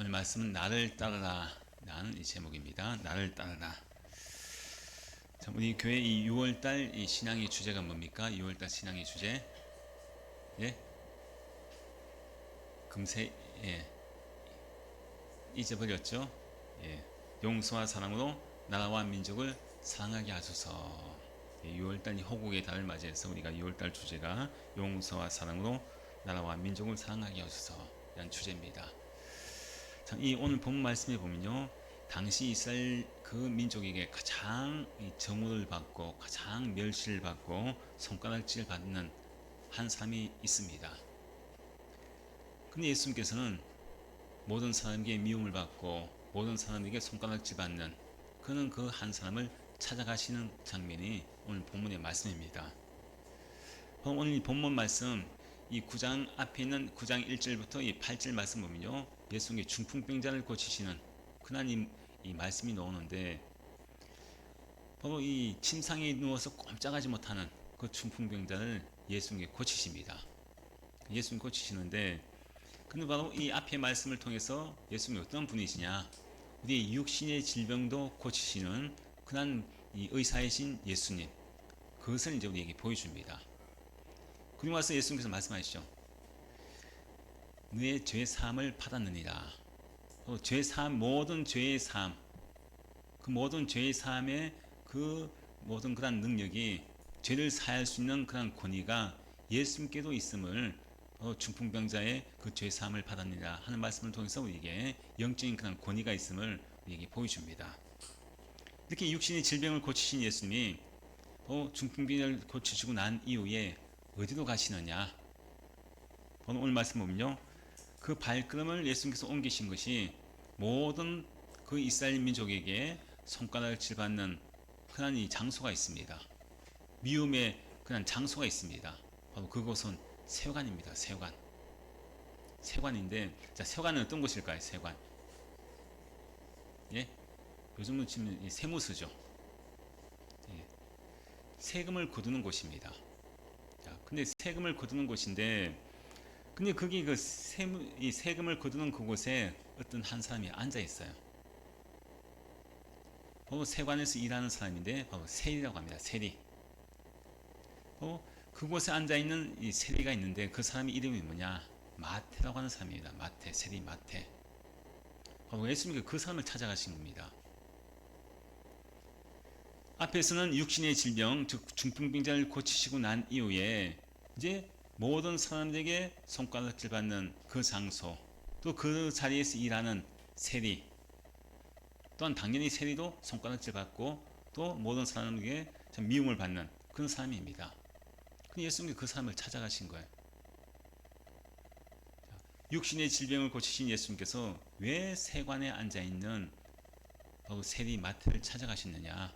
오늘 말씀은 나를 따르라 라는 이 제목입니다. 나를 따르라. 자, 우리 교회 이 6월달 이 신앙의 주제가 뭡니까? 6월달 신앙의 주제. 예? 금세, 예. 잊어버렸죠? 예. 용서와 사랑으로 나라와 민족을 사랑하게 하소서. 6월달 이 호국의 달을 맞이해서 우리가 6월달 주제가 용서와 사랑으로 나라와 민족을 사랑하게 하소서 라는 주제입니다. 자, 이 오늘 본문 말씀에 보면요, 당시 이스라엘 그 민족에게 가장 정오를 받고 가장 멸시를 받고 손가락질 받는 한 사람이 있습니다. 근데 예수님께서는 모든 사람에게 미움을 받고 모든 사람에게 손가락질 받는 그는 그 한 사람을 찾아가시는 장면이 오늘 본문의 말씀입니다. 오늘 이 본문 말씀 이 9장 앞에 있는 9장 1절부터 이 8절 말씀 보면요, 예수님의 중풍병자를 고치시는 그날 이 말씀이 나오는데, 바로 이 침상에 누워서 꼼짝하지 못하는 그 중풍병자를 예수님이 고치십니다. 예수님 고치시는데, 근데 바로 이 앞의 말씀을 통해서 예수님이 어떤 분이시냐, 우리의 육신의 질병도 고치시는 그날 이 의사이신 예수님, 그것을 이제 우리에게 보여줍니다. 그리고 와서 예수님께서 말씀하시죠. 너의 죄 사함을 받았느니라. 죄 사함, 모든 죄의 사함, 그 모든 죄의 사함의 그 모든 그런 능력이, 죄를 사할 수 있는 그런 권위가 예수님께도 있음을, 중풍병자의 그 죄 사함을 받았느니라 하는 말씀을 통해서 우리에게 영적인 그런 권위가 있음을 우리에게 보여줍니다. 이렇게 육신의 질병을 고치신 예수님이 중풍병자를 고치시고 난 이후에 어디로 가시느냐? 오늘 말씀 보면요, 그 발걸음을 예수님께서 옮기신 것이 모든 그 이스라엘 민족에게 손가락을 칠받는 그런 이 장소가 있습니다. 미움의 그런 장소가 있습니다. 바로 그곳은 세관입니다. 세관. 세관인데, 자, 세관은 어떤 곳일까요? 세관. 예? 요즘으로 치면 세무서죠. 예. 세금을 거두는 곳입니다. 자, 근데 세금을 거두는 곳인데, 근데 거기 이 세금을 거두는 그곳에 어떤 한 사람이 앉아 있어요. 바로 세관에서 일하는 사람인데, 바로 세리라고 합니다. 세리. 그곳에 앉아 있는 이 세리가 있는데, 그 사람의 이름이 뭐냐? 마태라고 하는 사람입니다. 마태, 세리 마태. 예수님께서 그 사람을 찾아가신 겁니다. 앞에서는 육신의 질병, 즉 중풍병자를 고치시고 난 이후에 이제 모든 사람들에게 손가락질 받는 그 장소, 또 그 자리에서 일하는 세리, 또한 당연히 세리도 손가락질 받고 또 모든 사람에게 참 미움을 받는 그런 사람입니다. 예수님이 그 사람을 찾아가신 거예요. 육신의 질병을 고치신 예수님께서 왜 세관에 앉아있는 바로 세리 마태를 찾아가셨느냐?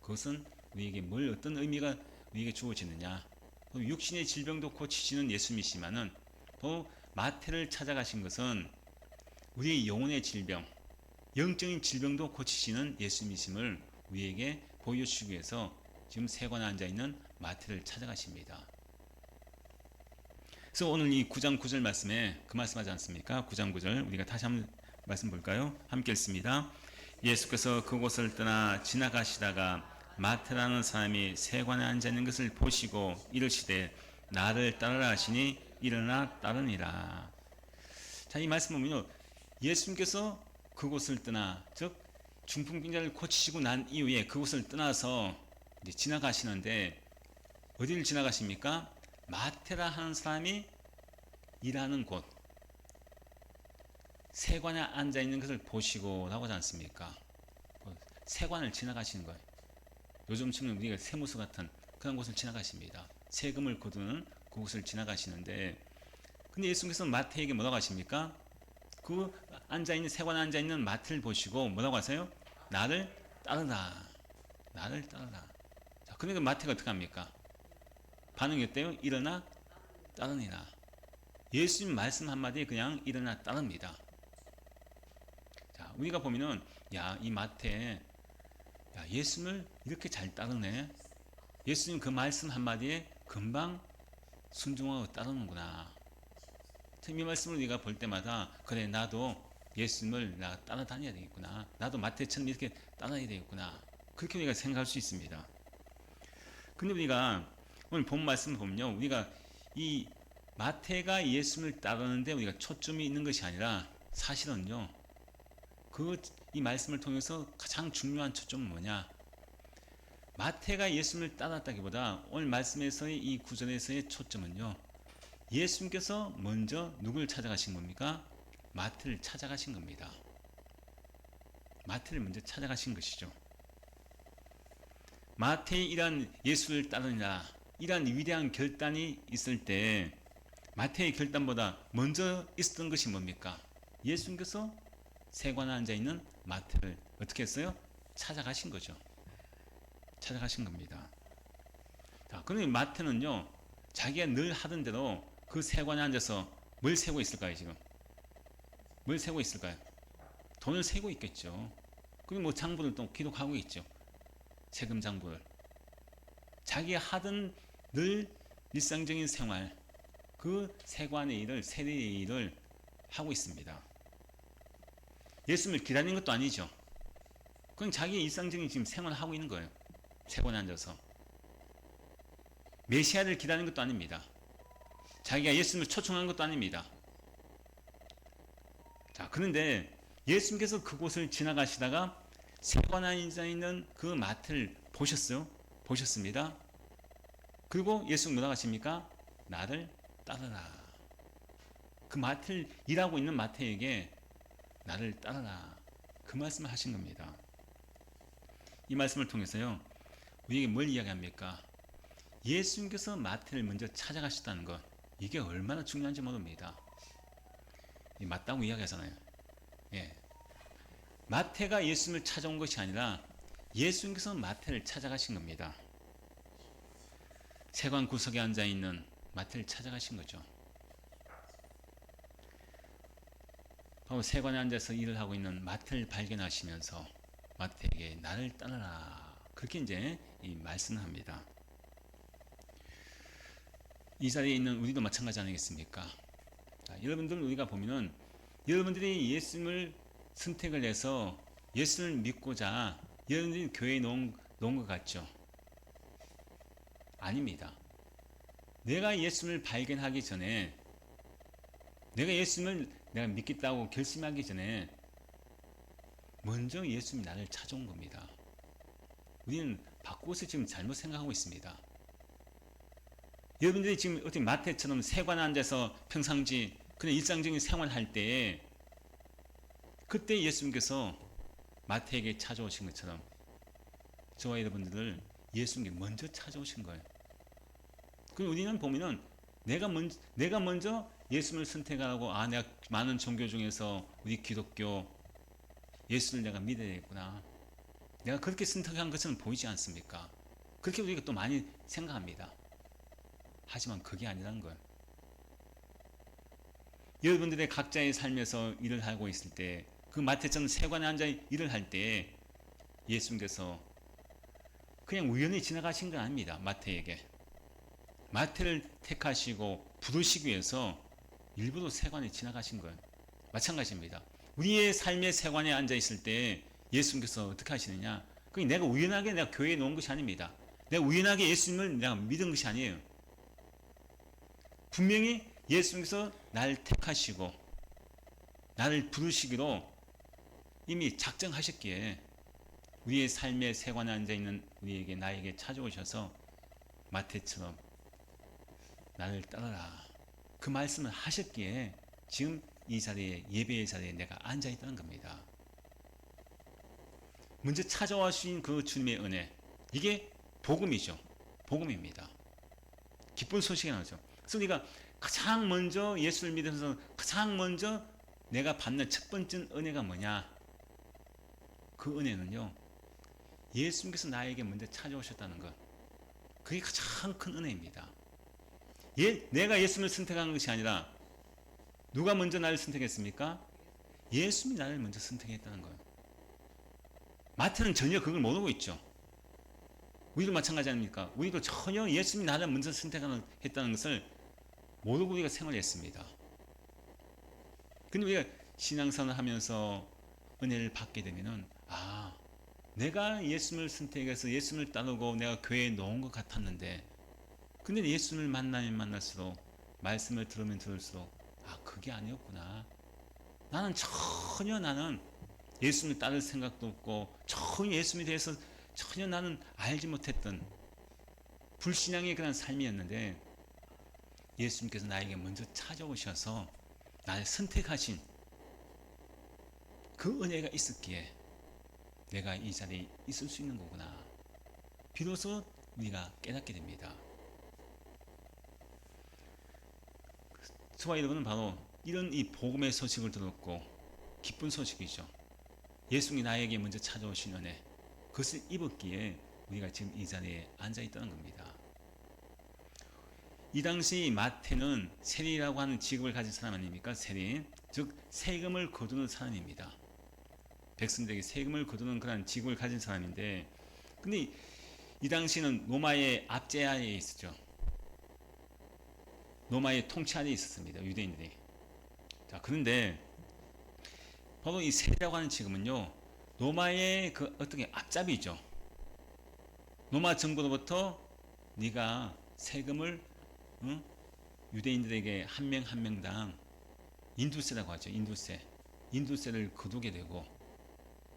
그것은 우리에게 어떤 의미가 우리에게 주어지느냐? 육신의 질병도 고치시는 예수님이시만은 또 마태를 찾아가신 것은 우리의 영혼의 질병, 영적인 질병도 고치시는 예수님이심을 우리에게 보여주시기 위해서 지금 세관에 앉아있는 마태를 찾아가십니다. 그래서 오늘 이 9장 9절 말씀에 그 말씀하지 않습니까? 9장 9절 우리가 다시 한번 말씀 볼까요? 함께 읽습니다. 예수께서 그곳을 떠나 지나가시다가 마태라는 사람이 세관에 앉아있는 것을 보시고 이르시되 나를 따르라 하시니 일어나 따르니라. 자, 이 말씀 보면요, 예수님께서 그곳을 떠나, 즉 중풍병자를 고치시고 난 이후에 그곳을 떠나서 이제 지나가시는데, 어디를 지나가십니까? 마태라 하는 사람이 일하는 곳, 세관에 앉아있는 것을 보시고 라고 하지 않습니까? 세관을 지나가시는 거예요. 요즘 치면 우리가 세무서 같은 그런 곳을 지나가십니다. 세금을 거두는 그곳을 지나가시는데, 근데 예수님께서는 마태에게 뭐라고 하십니까? 그 앉아있는, 세관에 앉아있는 마태를 보시고 뭐라고 하세요? 나를 따르라. 나를 따르라. 자, 그러니까 마태가 어떻게 합니까? 반응이 어때요? 일어나 따르니라. 예수님 말씀 한마디에 그냥 일어나 따릅니다. 자, 우리가 보면은, 야, 이 마태, 야, 예수님을 이렇게 잘 따르네. 예수님 그 말씀 한마디에 금방 순종하고 따르는구나. 이 말씀을 우리가 볼 때마다, 그래, 나도 예수님을 나 따라다녀야 되겠구나. 나도 마태처럼 이렇게 따라야 되겠구나. 그렇게 우리가 생각할 수 있습니다. 근데 우리가 오늘 본 말씀 보면요, 우리가 이 마태가 예수님을 따르는데 우리가 초점이 있는 것이 아니라 사실은요, 이 말씀을 통해서 가장 중요한 초점은 뭐냐? 마태가 예수님을 따랐다기보다 오늘 말씀에서의 이 구절에서의 초점은요, 예수님께서 먼저 누굴 찾아가신 겁니까? 마태를 찾아가신 겁니다. 마태를 먼저 찾아가신 것이죠. 마태의 이러한 예수를 따르느라 이러한 위대한 결단이 있을 때 마태의 결단보다 먼저 있었던 것이 뭡니까? 예수님께서 세관에 앉아있는 마태를 어떻게 했어요? 찾아가신 거죠. 찾아가신 겁니다. 자, 그러면 마태는요, 자기가 늘 하던 대로 그 세관에 앉아서 뭘 세고 있을까요, 지금? 뭘 세고 있을까요? 돈을 세고 있겠죠. 그리고 뭐 장부를 또 기록하고 있죠. 세금 장부를. 자기가 하던 늘 일상적인 생활, 그 세관의 일을, 세례의 일을 하고 있습니다. 예수님을 기다리는 것도 아니죠. 그냥 자기의 일상적인 지금 생활을 하고 있는 거예요. 세관에 앉아서. 메시아를 기다리는 것도 아닙니다. 자기가 예수님을 초청한 것도 아닙니다. 자, 그런데 예수님께서 그곳을 지나가시다가 세관에 앉아 있는 그 마태를 보셨어요? 보셨습니다. 그리고 예수님 뭐라고 하십니까? 나를 따르라. 그 마태를 일하고 있는 마태에게 나를 따르라. 그 말씀을 하신 겁니다. 이 말씀을 통해서요, 우리에게 뭘 이야기합니까? 예수님께서 마태를 먼저 찾아가셨다는 것, 이게 얼마나 중요한지 모릅니다. 맞다고 이야기하잖아요. 예. 마태가 예수님을 찾아온 것이 아니라 예수님께서 마태를 찾아가신 겁니다. 세관 구석에 앉아있는 마태를 찾아가신 거죠. 바로 세관에 앉아서 일을 하고 있는 마태를 발견하시면서 마태에게 나를 따르라. 그렇게 이제 이 말씀을 합니다. 이 자리에 있는 우리도 마찬가지 아니겠습니까? 자, 여러분들 우리가 보면은 여러분들이 예수님을 선택을 해서 예수를 믿고자 여러분들이 교회에 놓은 것 같죠? 아닙니다. 내가 예수님을 발견하기 전에, 내가 예수님을 내가 믿겠다고 결심하기 전에 먼저 예수님이 나를 찾아온 겁니다. 우리는 바꾸어서 지금 잘못 생각하고 있습니다. 여러분들이 지금 어떻게 마태처럼 세관에 앉아서 평상시 그냥 일상적인 생활할 때에 그때 예수님께서 마태에게 찾아오신 것처럼 저와 여러분들을 예수님께 먼저 찾아오신 거예요. 그럼 우리는 보면은 내가 먼저 예수님을 선택하고, 내가 많은 종교 중에서 우리 기독교 예수를 내가 믿어야겠구나, 내가 그렇게 선택한 것은 보이지 않습니까? 그렇게 우리가 또 많이 생각합니다. 하지만 그게 아니라는 거예요. 여러분들의 각자의 삶에서 일을 하고 있을 때, 그 마태처럼 세관에 앉아 일을 할 때 예수님께서 그냥 우연히 지나가신 건 아닙니다. 마태를 택하시고 부르시기 위해서 일부러 세관에 지나가신 거예요. 마찬가지입니다. 우리의 삶의 세관에 앉아 있을 때 예수님께서 어떻게 하시느냐? 그게 내가 우연하게 내가 교회에 놓은 것이 아닙니다. 내가 우연하게 예수님을 내가 믿은 것이 아니에요. 분명히 예수님께서 나를 택하시고 나를 부르시기로 이미 작정하셨기에 우리의 삶의 세관에 앉아있는 우리에게, 나에게 찾아오셔서 마태처럼 나를 따르라, 그 말씀을 하셨기에 지금 이 자리에, 예배의 자리에 내가 앉아있다는 겁니다. 먼저 찾아와 주신 그 주님의 은혜, 이게 복음이죠. 복음입니다. 기쁜 소식이 나오죠. 그래서 우리가 가장 먼저 예수를 믿으면서 가장 먼저 내가 받는 첫 번째 은혜가 뭐냐? 그 은혜는요, 예수님께서 나에게 먼저 찾아오셨다는 것, 그게 가장 큰 은혜입니다. 내가 예수님을 선택한 것이 아니라 누가 먼저 나를 선택했습니까? 예수님이 나를 먼저 선택했다는 거예요. 마태는 전혀 그걸 모르고 있죠. 우리도 마찬가지 아닙니까? 우리도 전혀 예수님이 나를 먼저 선택했다는 것을 모르고 우리가 생활했습니다. 근데 우리가 신앙생활을 하면서 은혜를 받게 되면은 내가 예수님을 선택해서 예수님을 따르고 내가 교회에 넣은 것 같았는데 근데 예수님을 만나면 만날수록 말씀을 들으면 들을수록 그게 아니었구나. 나는 예수님을 따를 생각도 없고 전혀 예수님에 대해서 전혀 나는 알지 못했던 불신앙의 그런 삶이었는데 예수님께서 나에게 먼저 찾아오셔서 나를 선택하신 그 은혜가 있었기에 내가 이 자리에 있을 수 있는 거구나. 비로소 우리가 깨닫게 됩니다. 저와 여러분은 바로 이런 이 복음의 소식을 들었고 기쁜 소식이죠. 예수님이 나에게 먼저 찾아오신 은혜, 그것을 입었기에 우리가 지금 이 자리에 앉아 있다는 겁니다. 이 당시 마태는 세리라고 하는 직업을 가진 사람 아닙니까? 세리, 즉 세금을 거두는 사람입니다. 백성들에게 세금을 거두는 그런 직업을 가진 사람인데, 근데 이 당시는 로마의 압제하에 있었죠. 로마의 통치 아래 있었습니다. 유대인들이. 자, 그런데 바로 이 세리라고 하는 직업은요, 로마의 그 어떤 게 앞잡이죠. 로마 정부로부터 네가 세금을 유대인들에게 한 명 한 명당 인두세라고 하죠. 인두세를 거두게 되고,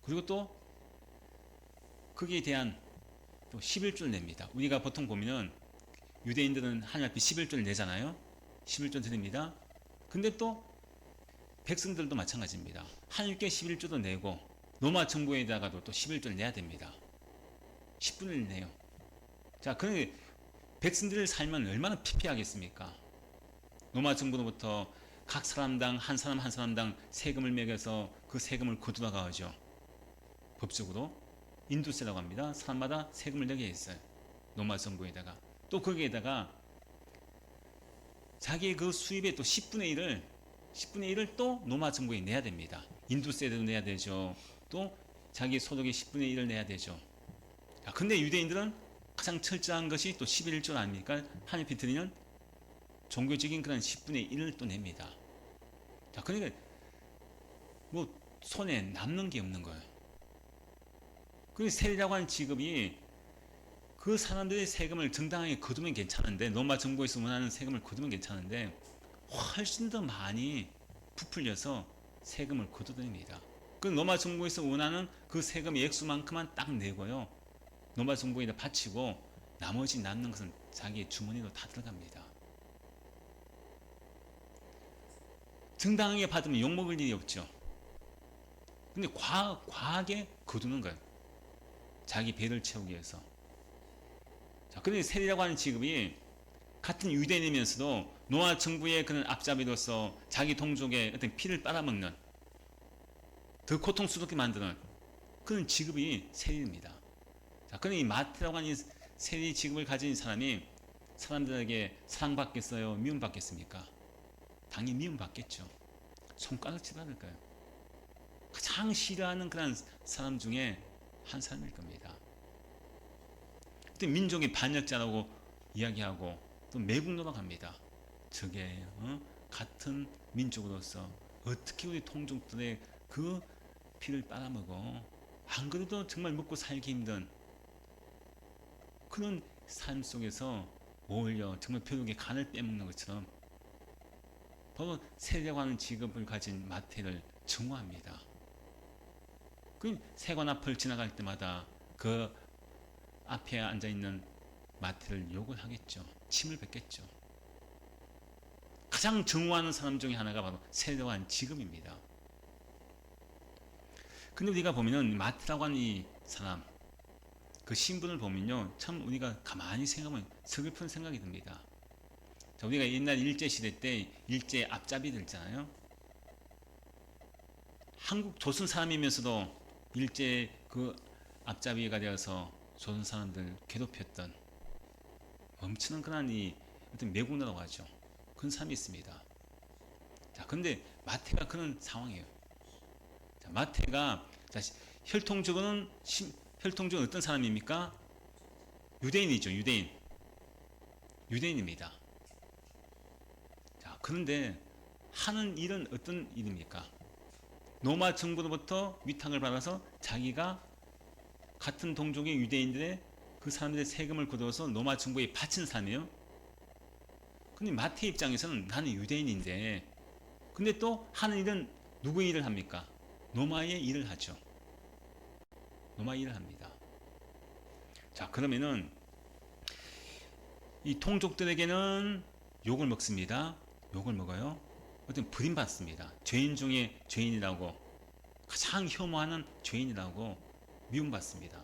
그리고 또 거기에 대한 또 11조를 냅니다. 우리가 보통 보면은 유대인들은 하나님 앞에 11조를 내잖아요. 11조 드립니다. 근데 또 백성들도 마찬가지입니다. 하나님께 11조도 내고 로마 정부에다가도 또 11조를 내야 됩니다. 10분을 1 내요. 자, 그런데 백성들을 살면 얼마나 피폐하겠습니까? 로마 정부로부터 각 사람당 한 사람당 세금을 매겨서 그 세금을 거두다가 하죠. 법적으로 인두세라고 합니다. 사람마다 세금을 내게 했어요. 로마 정부에다가 또 거기에다가 자기의 그 수입의 또 10분의 1을 또 로마 정부에 내야 됩니다. 인두세도 내야 되죠. 또 자기 소득의 10분의 1을 내야 되죠. 근데 유대인들은 가장 철저한 것이 또 11조 아닙니까? 하나님 앞에 드리는 종교적인 그런 10분의 1을 또 냅니다. 자, 그러니까 뭐 손에 남는 게 없는 거예요. 그 세리라고 하는 직업이 그 사람들의 세금을 정당하게 거두면 괜찮은데, 로마 정부에서 원하는 세금을 거두면 괜찮은데 훨씬 더 많이 부풀려서 세금을 거두드립니다. 그 로마 정부에서 원하는 그 세금의 액수만큼만 딱 내고요, 로마 정부에다 바치고 나머지 남는 것은 자기의 주머니로 다 들어갑니다. 정당하게 받으면 욕먹을 일이 없죠. 근데 과하게 거두는 거예요. 자기 배를 채우기 위해서. 자, 그런데 세리라고 하는 직업이 같은 유대인이면서도 로마 정부의 그런 앞잡이로서 자기 동족의 어떤 피를 빨아먹는, 더 고통스럽게 만드는 그런 직업이 세리입니다. 자, 그런데 이 마태라고 하는 세리 직업을 가진 사람이 사람들에게 사랑받겠어요? 미움받겠습니까? 당연히 미움받겠죠. 손가락질 받을 거예요. 가장 싫어하는 그런 사람 중에 한 사람일 겁니다. 그때 민족의 반역자라고 이야기하고 또 매국노로 갑니다. 저게 같은 민족으로서 어떻게 우리 동족들의 그 피를 빨아먹어? 안 그래도 정말 먹고 살기 힘든 그런 삶 속에서 오히려 정말 벼룩의 간을 빼먹는 것처럼 바로 세리라고 하는 직업을 가진 마태를 증오합니다. 그 세관 앞을 지나갈 때마다 그 앞에 앉아있는 마태를 욕을 하겠죠. 침을 뱉겠죠. 가장 증오하는 사람 중에 하나가 바로 세리라고 하는 직업입니다. 근데 우리가 보면은 마태라고 하는 이 사람, 그 신분을 보면요, 참 우리가 가만히 생각하면 서글픈 생각이 듭니다. 자, 우리가 옛날 일제시대 때 일제 앞잡이들 있잖아요. 한국 조선 사람이면서도 일제 그 앞잡이가 되어서 조선 사람들 괴롭혔던 엄청난 그런 이 어떤 매국노라고 하죠. 그런 사람이 있습니다. 자, 근데 마태가 그런 상황이에요. 자, 마태가 혈통적으로는 어떤 사람입니까? 유대인이죠. 유대인입니다. 자, 그런데 하는 일은 어떤 일입니까? 로마 정부로부터 위탁을 받아서 자기가 같은 동족의 유대인들의 그 사람들의 세금을 걷어서 로마 정부에 바친 사람이에요. 근데 마태 입장에서는 나는 유대인인데, 근데 또 하는 일은 누구의 일을 합니까? 로마의 일을 하죠. 로마의 일을 합니다. 자, 그러면은 이 통족들에게는 욕을 먹습니다. 욕을 먹어요. 어떤 버림받습니다. 죄인 중에 죄인이라고, 가장 혐오하는 죄인이라고 미움받습니다.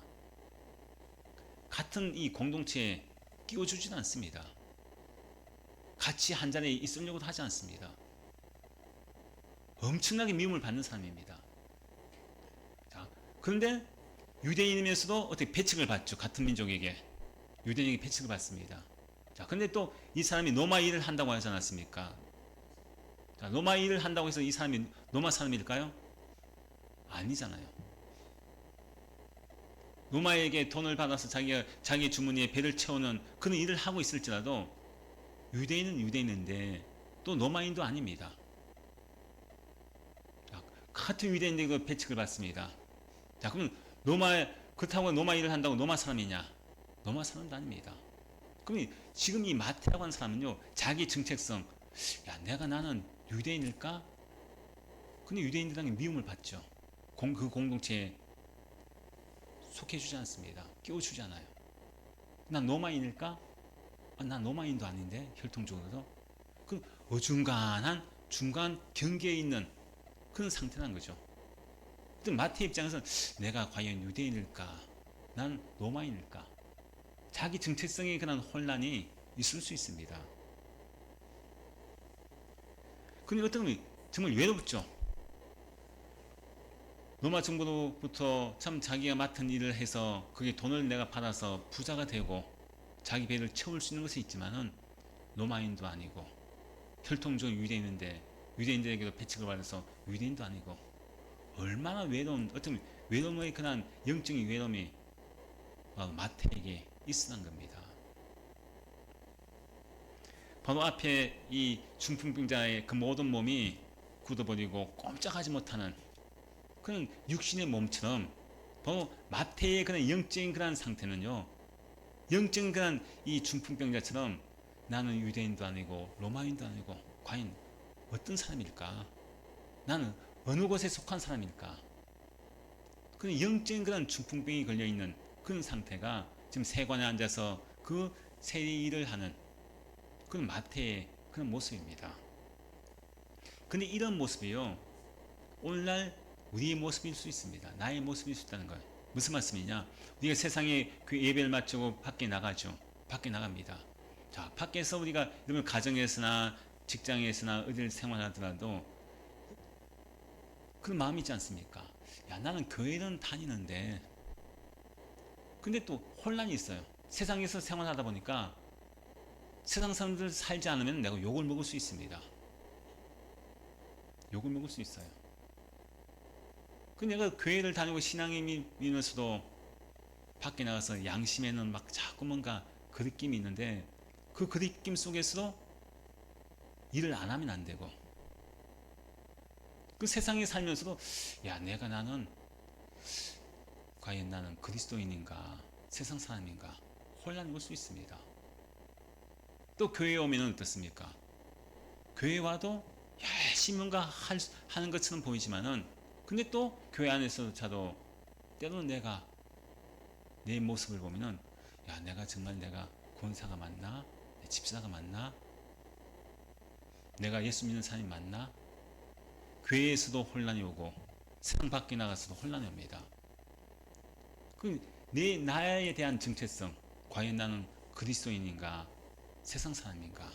같은 이 공동체에 끼워주지는 않습니다. 같이 한 자리에 있으려고도 하지 않습니다. 엄청나게 미움을 받는 사람입니다. 자, 그런데 유대인이면서도 어떻게 배척을 받죠. 같은 민족에게 유대인에게 배척을 받습니다. 자, 근데 또 이 사람이 로마 일을 한다고 하지 않았습니까? 자, 로마 일을 한다고 해서 이 사람이 로마 사람일까요? 아니잖아요. 로마에게 돈을 받아서 자기 주머니에 배를 채우는 그런 일을 하고 있을지라도 유대인은 유대인인데 또 로마인도 아닙니다. 자, 같은 유대인들에게 배척을 받습니다. 자, 그러면 그렇다고 로마 일을 한다고 로마 사람이냐? 로마 사람도 아닙니다. 그럼 지금 이 마태라고 하는 사람은요, 자기 정체성, 야, 나는 유대인일까? 근데 유대인들에게 미움을 받죠. 그 공동체에 속해주지 않습니다. 끼워주지 않아요. 난 로마인일까? 난 로마인도 아닌데, 혈통적으로. 그 어중간한 중간 경계에 있는 그런 상태란 거죠. 마태 입장에서는 내가 과연 유대인일까? 난 로마인일까? 자기 정체성에 그런 혼란이 있을 수 있습니다. 근데 어떤 분 정말 외롭죠. 로마 정부로부터 참 자기가 맡은 일을 해서 그게 돈을 내가 받아서 부자가 되고 자기 배를 채울 수 있는 것이 있지만은 로마인도 아니고 혈통적 유대인인데 유대인들에게도 배척을 받아서 유대인도 아니고 얼마나 외로운 어떤 외로움의 그런 영적인 외로움이 마태에게 있었던 겁니다. 바로 앞에 이 중풍병자의 그 모든 몸이 굳어버리고 꼼짝하지 못하는 그런 육신의 몸처럼 바로 마태의 그런 영적인 그런 상태는요, 영적인 그런 이 중풍병자처럼 나는 유대인도 아니고 로마인도 아니고 과연 어떤 사람일까? 나는 어느 곳에 속한 사람일까? 그런 영적인 그런 중풍병이 걸려 있는 그런 상태가 지금 세관에 앉아서 그 세일을 하는 그런 마태의 그런 모습입니다. 근데 이런 모습이요, 오늘날 우리의 모습일 수 있습니다. 나의 모습일 수 있다는 걸. 무슨 말씀이냐? 우리가 세상에 그 예배를 마치고 밖에 나가죠. 밖에 나갑니다. 자, 밖에서 우리가 여러분 가정에서나 직장에서나 어딜 생활하더라도 그런 마음이 있지 않습니까? 야, 나는 교회는 다니는데 근데 또 혼란이 있어요. 세상에서 생활하다 보니까 세상 사람들 살지 않으면 내가 욕을 먹을 수 있습니다. 욕을 먹을 수 있어요. 그 내가 교회를 다니고 신앙에 믿으면서도 밖에 나가서 양심에는 막 자꾸 뭔가 그느낌이 있는데 그 그느낌 속에서도 일을 안 하면 안 되고 그 세상에 살면서도 야, 나는 과연 나는 그리스도인인가 세상 사람인가 혼란이 올 수 있습니다. 또 교회에 오면 어떻습니까? 교회 와도 열심히 뭔가 하는 것처럼 보이지만은 근데 또 교회 안에서조차도 때로는 내가 내 모습을 보면은 야, 내가 권사가 맞나? 내 집사가 맞나? 내가 예수 믿는 사람이 맞나? 교회에서도 혼란이 오고 세상 밖에 나가서도 혼란이 옵니다. 나에 대한 정체성, 과연 나는 그리스도인인가 세상 사람인가?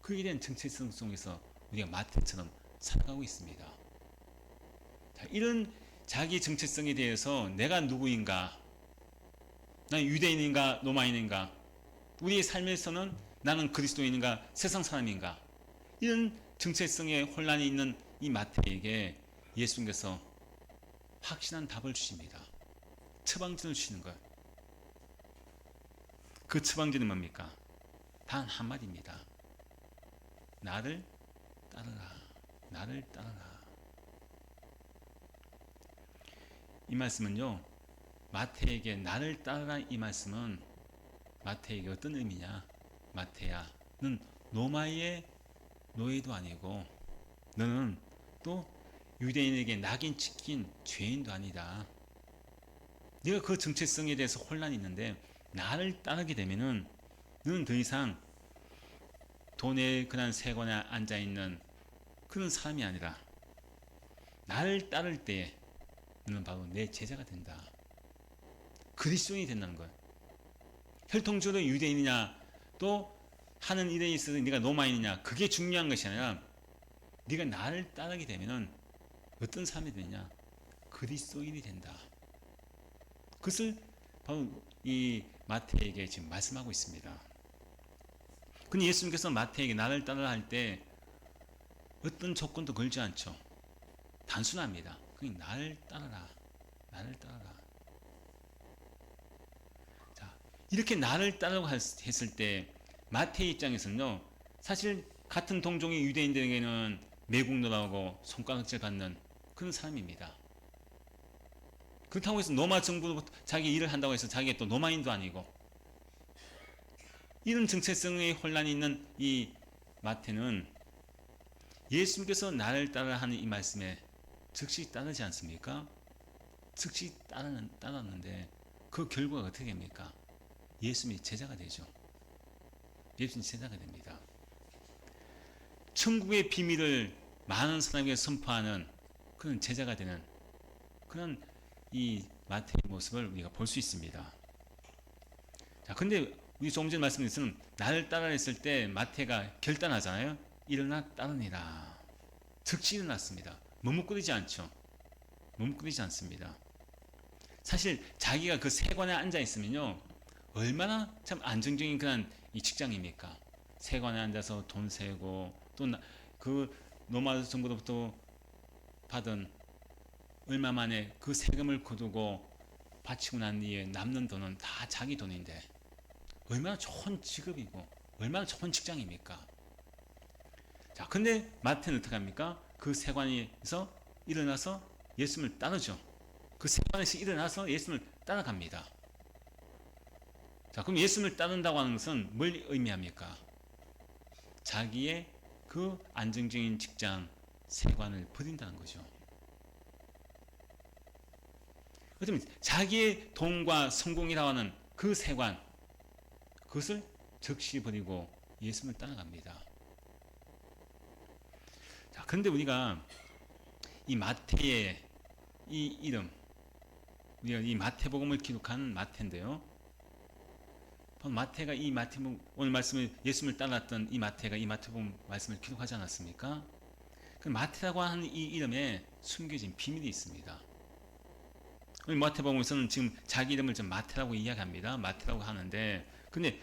그에 대한 정체성 속에서 우리가 마태처럼 살아가고 있습니다. 자, 이런 자기 정체성에 대해서 내가 누구인가? 난 유대인인가 로마인인가? 우리의 삶에서는 나는 그리스도인인가 세상 사람인가? 이런 정체성에 혼란이 있는 이 마태에게 예수님께서 확실한 답을 주십니다. 처방전을 주시는 것. 그 처방전이 뭡니까? 단 한마디입니다. 나를 따르라. 나를 따르라. 이 말씀은요, 마태에게 나를 따르라 이 말씀은 마태에게 어떤 의미냐? 마태야는 로마의 노예도 아니고 너는 또 유대인에게 낙인 찍힌 죄인도 아니다. 네가 그 정체성에 대해서 혼란이 있는데 나를 따르게 되면은 너는 더 이상 돈의 그런 세관에 앉아 있는 그런 사람이 아니라 나를 따를 때에 너는 바로 내 제자가 된다. 그리스도인이 된다는 거야. 혈통적으로 유대인이냐 또 하는 일에 있어서 네가 로마인이냐 그게 중요한 것이 아니라 네가 나를 따르게 되면은 어떤 사람이 되냐? 그리스도인이 된다. 그것을 바로 이 마태에게 지금 말씀하고 있습니다. 근데 예수님께서 마태에게 나를 따르라 할 때 어떤 조건도 걸지 않죠. 단순합니다. 그냥 나를 따르라. 나를 따르라. 자, 이렇게 나를 따르라고 했을 때 마태의 입장에서는요. 사실 같은 동종의 유대인들에게는 매국노라고 손가락질 받는 그런 사람입니다. 그렇다고 해서 로마 정부로 자기 일을 한다고 해서 자기가 또 로마인도 아니고 이런 정체성의 혼란이 있는 이 마태는 예수님께서 나를 따르라 하는 이 말씀에 즉시 따르지 않습니까? 즉시 따랐는데 그 결과가 어떻게 됩니까? 예수님이 제자가 되죠. 예수님이 제자가 됩니다. 천국의 비밀을 많은 사람에게 선포하는 그런 제자가 되는 그런 이 마태의 모습을 우리가 볼 수 있습니다. 자, 근데 우리 조금 전에 말씀드렸던 나를 따라 했을 때 마태가 결단하잖아요. 일어나 따르니라. 즉시 일어났습니다. 머뭇거리지 않죠. 머뭇거리지 않습니다. 사실 자기가 그 세관에 앉아 있으면요. 얼마나 참 안정적인 그런 이 직장입니까? 세관에 앉아서 돈 세고 또 그 로마 정부로부터 받은 얼마 만에 그 세금을 거두고 바치고 난 뒤에 남는 돈은 다 자기 돈인데 얼마나 좋은 직업이고 얼마나 좋은 직장입니까? 자, 근데 마태는 어떻게 합니까? 그 세관에서 일어나서 예수님을 따르죠. 그 세관에서 일어나서 예수님을 따라갑니다. 자, 그럼 예수님을 따른다고 하는 것은 뭘 의미합니까? 자기의 그 안정적인 직장, 세관을 버린다는 거죠. 그렇다면 자기의 돈과 성공이라고 하는 그 세관, 그것을 즉시 버리고 예수님을 따라갑니다. 자, 그런데 우리가 이 마태의 이 이름, 우리가 이 마태복음을 기록한 마태인데요. 마태가 이 마태복음 오늘 말씀을 예수님을 따랐던 이 마태가 이 마태복음 말씀을 기록하지 않았습니까? 그 마태라고 하는 이 이름에 숨겨진 비밀이 있습니다. 우리 마태복음에서는 지금 자기 이름을 좀 마태라고 이야기합니다. 마태라고 하는데, 근데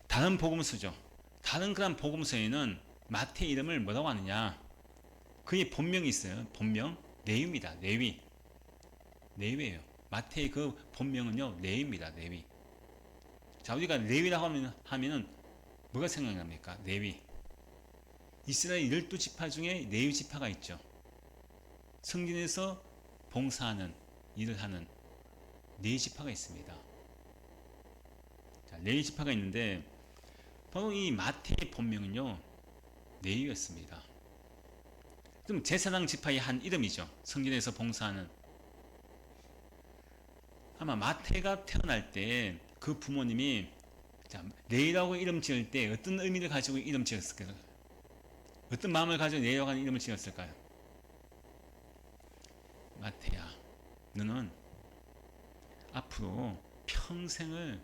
다른 복음서죠. 다른 그런 복음서에는 마태 이름을 뭐라고 하느냐? 그의 본명이 있어요. 본명 레위입니다. 레위. 레위예요. 마태의 그 본명은요 레위입니다. 레위. 자, 우리가 레위라고 하면은 뭐가 생각납니까? 레위. 이스라엘 12지파 중에 레위 지파가 있죠. 성전에서 봉사하는 일을 하는 네 지파가 있습니다. 자, 네 지파가 있는데 바로 이 마태의 본명은요 레위였습니다. 그럼 제사장 지파의 한 이름이죠. 성전에서 봉사하는. 아마 마태가 태어날 때 그 부모님이 레위라고 이름 지을 때 어떤 의미를 가지고 이름 지었을까요? 어떤 마음을 가지고 레위라고 하는 이름을 지었을까요? 마태야, 너는 앞으로 평생을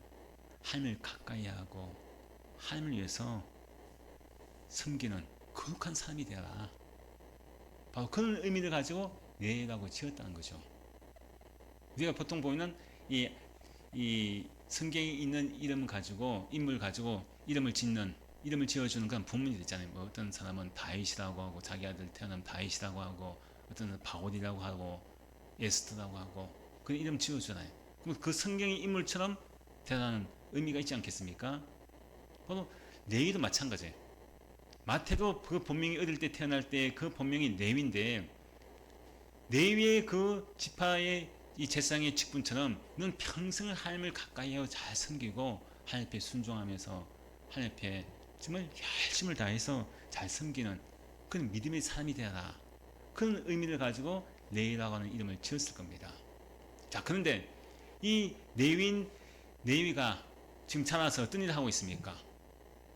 하나님을 가까이 하고 하나님을 위해서 섬기는 거룩한 사람이 되라. 바로 그런 의미를 가지고 레위라고 지었다는 거죠. 우리가 보통 보면 이 성경에 있는 이름 가지고 인물 가지고 이름을 지어주는 그런 부모님들 있잖아요. 뭐 어떤 사람은 다윗이라고 하고 자기 아들 태어나면 다윗이라고 하고 어떤 바울이라고 하고 에스더라고 하고 그 이름 지어주잖아요. 그럼 그 성경의 인물처럼 대단한 의미가 있지 않겠습니까? 바로 레위도 마찬가지예요. 마태도 그 본명이 어릴 때 태어날 때 그 본명이 레위인데 레위의 그 지파의 이 제사장의 직분처럼 너는 평생을 하나님을 가까이 하여 잘 섬기고 하나님 앞에 순종하면서 하나님 앞에 정말 열심을 다해서 잘 섬기는 그런 믿음의 사람이 되어라. 그런 의미를 가지고 레위라고 하는 이름을 지었을 겁니다. 자, 그런데 이 레위가 지금 자라서 어떤 일을 하고 있습니까?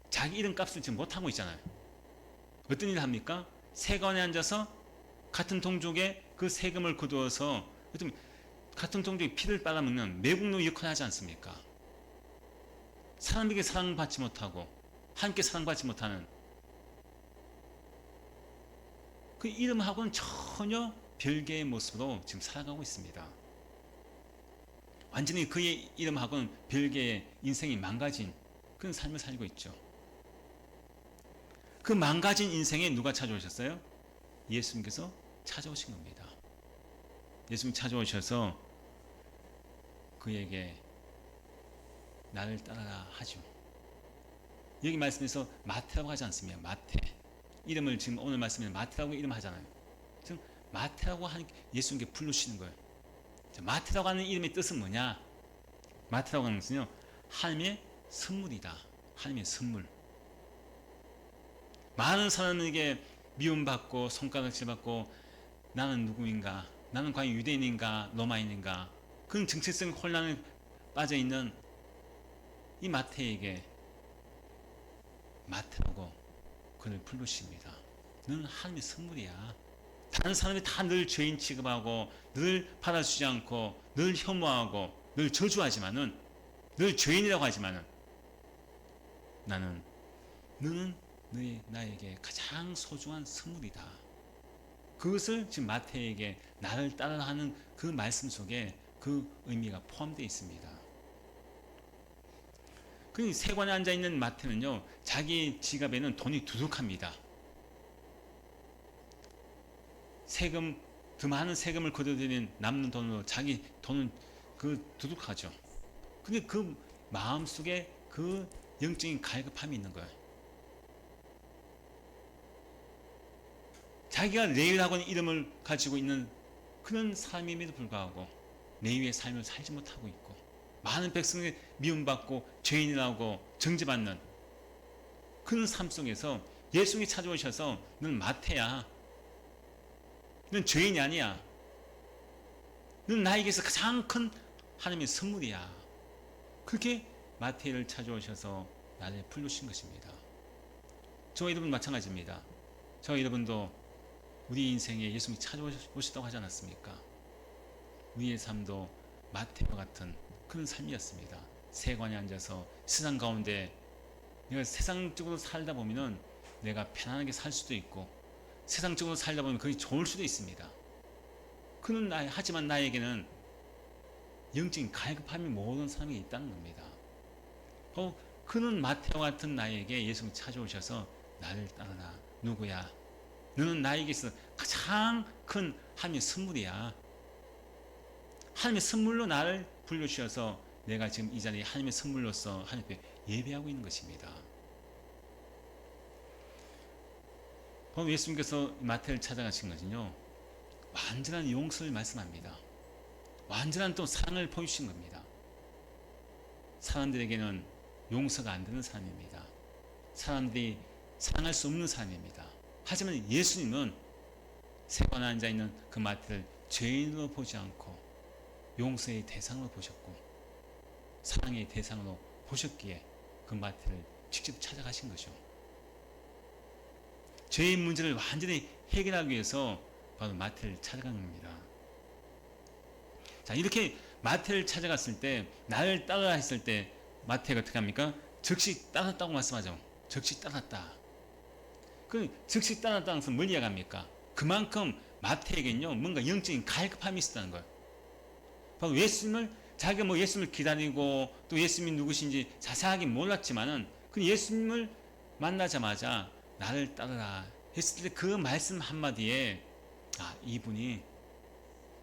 자기 이름값을 지금 못하고 있잖아요. 어떤 일을 합니까? 세관에 앉아서 같은 동족의 그 세금을 거두어서 같은 동족의 피를 빨아먹는 매국노 역할을 하지 않습니까? 사람에게 사랑받지 못하고 함께 사랑받지 못하는 그 이름하고는 전혀 별개의 모습으로 지금 살아가고 있습니다. 완전히 그의 이름하고는 별개의 인생이 망가진 그런 삶을 살고 있죠. 그 망가진 인생에 누가 찾아오셨어요? 예수님께서 찾아오신 겁니다. 예수님 찾아오셔서 그에게 나를 따라라 하죠. 여기 말씀에서 마태라고 하지 않습니다. 마태. 이름을 지금 오늘 말씀에 마태라고 이름 하잖아요. 지금 마태라고 하는 예수님께 부르시는 거예요. 마태라고 하는 이름의 뜻은 뭐냐? 마태라고 하는 것은요, 하나님의 선물이다. 하나님의 선물. 많은 사람에게 미움받고 손가락질받고 나는 누구인가? 나는 과연 유대인인가? 로마인인가? 그런 정체성 혼란에 빠져있는 이 마태에게 마태라고 그를 부르십니다. 너는 하나님의 선물이야. 다른 사람이 다 늘 죄인 취급하고 늘 받아주지 않고 늘 혐오하고 늘 저주하지만은 늘 죄인이라고 하지만은 너는 나에게 가장 소중한 선물이다. 그것을 지금 마태에게 나를 따르라 하는 그 말씀 속에 그 의미가 포함되어 있습니다. 그 세관에 앉아있는 마태는요, 자기 지갑에는 돈이 두둑합니다. 더 많은 세금을 거둬들인 남는 돈으로 자기 돈은 두둑하죠. 근데 그 마음속에 그 영적인 갈급함이 있는 거예요. 자기가 레위라고 하는 이름을 가지고 있는 그런 삶임에도 불구하고 레위의 삶을 살지 못하고 있고 많은 백성이 미움받고 죄인이라고 정죄받는 그런 삶 속에서 예수님이 찾아오셔서 너는 마태야. 너는 죄인이 아니야. 너는 나에게서 가장 큰 하나님의 선물이야. 그렇게 마태를 찾아오셔서 나를 부르신 것입니다. 저와 여러분 마찬가지입니다. 저와 여러분도 우리 인생에 예수님이 찾아오셨다고 하지 않았습니까? 우리의 삶도 마태와 같은 그런 삶이었습니다. 세관에 앉아서 세상 가운데 내가 세상적으로 살다 보면은 내가 편안하게 살 수도 있고 세상적으로 살다 보면 그게 좋을 수도 있습니다. 하지만 나에게는 영적인 갈급함이 모든 사람이 있다는 겁니다. 그는 마태와 같은 나에게 예수님 찾아오셔서 나를 따르라. 누구야? 너는 나에게서 가장 큰 하나님의 선물이야. 하나님의 선물로 나를 불러주셔서 내가 지금 이 자리에 하나님의 선물로서 하나님 앞에 예배하고 있는 것입니다. 바로 예수님께서 마태를 찾아가신 것은요, 완전한 용서를 말씀합니다. 완전한 또 사랑을 보여주신 겁니다. 사람들에게는 용서가 안 되는 사람입니다. 사람들이 사랑할 수 없는 사람입니다. 하지만 예수님은 세관에 앉아있는 그 마태를 죄인으로 보지 않고 용서의 대상으로 보셨고 사랑의 대상으로 보셨기에 그 마태를 직접 찾아가신 거죠. 죄의 문제를 완전히 해결하기 위해서 바로 마태를 찾아간 겁니다. 자, 이렇게 마태를 찾아갔을 때 나를 따르라 했을 때 마태가 어떻게 합니까? 즉시 따랐다고 말씀하죠. 즉시 따랐다. 그 즉시 따랐다는 것은 뭘 이야기합니까? 그만큼 마태에게는요 뭔가 영적인 갈급함이 있었다는 거예요. 바로 자기가 예수님을 기다리고 또 예수님이 누구신지 자세하게 몰랐지만은 그 예수님을 만나자마자 나를 따르라 했을 때 그 말씀 한마디에 이분이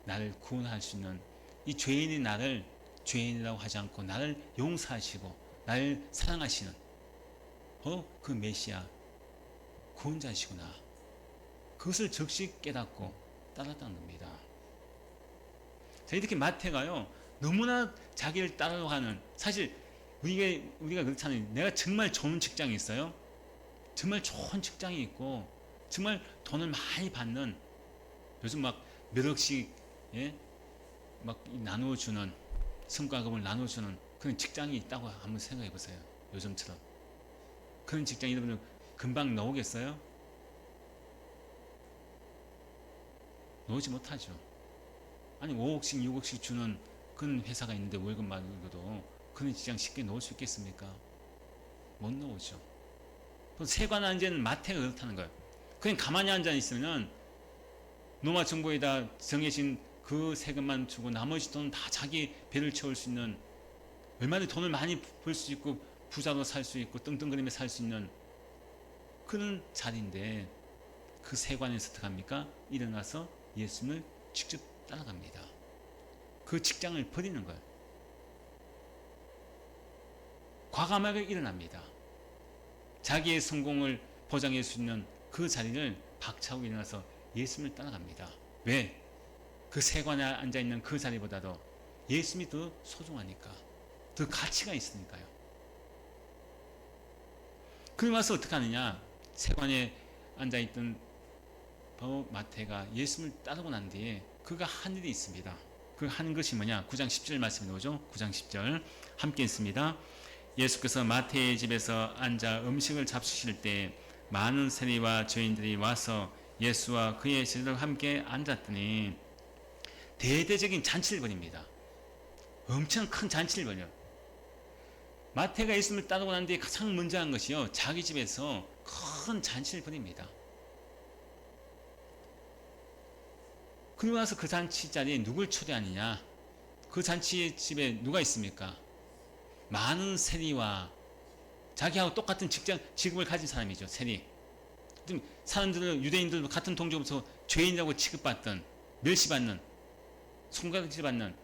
나를 구원할 수 있는 이 죄인이 나를 죄인이라고 하지 않고 나를 용서하시고 나를 사랑하시는 그 메시아 구원자이시구나. 그것을 즉시 깨닫고 따랐다는 겁니다. 자, 이렇게 마태가요 너무나 자기를 따라가는, 사실 우리가 그렇잖아요. 내가 정말 좋은 직장이 있어요. 정말 좋은 직장이 있고 정말 돈을 많이 받는, 요즘 막 몇 억씩, 예? 막 나누어주는, 성과급을 나눠주는 그런 직장이 있다고 한번 생각해 보세요. 요즘처럼 그런 직장이 여러분 금방 나오겠어요? 나오지 못하죠. 아니 5억씩 6억씩 주는 그런 회사가 있는데 월급 말고도 그런 직장 쉽게 넣을 수 있겠습니까? 못 넣으죠. 세관 안제는 마태가 그렇다는 거예요. 그냥 가만히 앉아 있으면 로마 정부에다 정해진 그 세금만 주고 나머지 돈은 다 자기 배를 채울 수 있는, 얼마나 돈을 많이 벌 수 있고 부자로 살 수 있고 떵떵거리며 살 수 있는 그런 자리인데, 그 세관에서 어떻게 합니까? 일어나서 예수님을 직접 따라갑니다. 그 직장을 버리는 거예요. 과감하게 일어납니다. 자기의 성공을 보장할 수 있는 그 자리를 박차고 일어나서 예수님을 따라갑니다. 왜? 그 세관에 앉아있는 그 자리보다도 예수님이 더 소중하니까, 더 가치가 있으니까요. 그러고 와서 어떻게 하느냐? 세관에 앉아있던 바로 마태가 예수님을 따르고 난 뒤에 그가 한 일이 있습니다. 그 한 것이 뭐냐? 9장 10절 말씀이 나오죠. 9장 10절 함께 읽습니다. 예수께서 마태의 집에서 앉아 음식을 잡수실 때 많은 세리와 죄인들이 와서 예수와 그의 제자들과 함께 앉았더니 대대적인 잔치를 벌입니다. 엄청 큰 잔치를 벌여요. 마태가 예수님을 따르고 난 뒤에 가장 먼저 한 것이요, 자기 집에서 큰 잔치를 벌입니다. 그리고 나서 그 잔치 자리에 누굴 초대하느냐? 그 잔치 집에 누가 있습니까? 많은 세리와, 자기하고 똑같은 직업을 가진 사람이죠. 세리. 사람들은, 유대인들도 같은 동족으로서 죄인이라고 취급받던, 멸시받는, 손가락질받는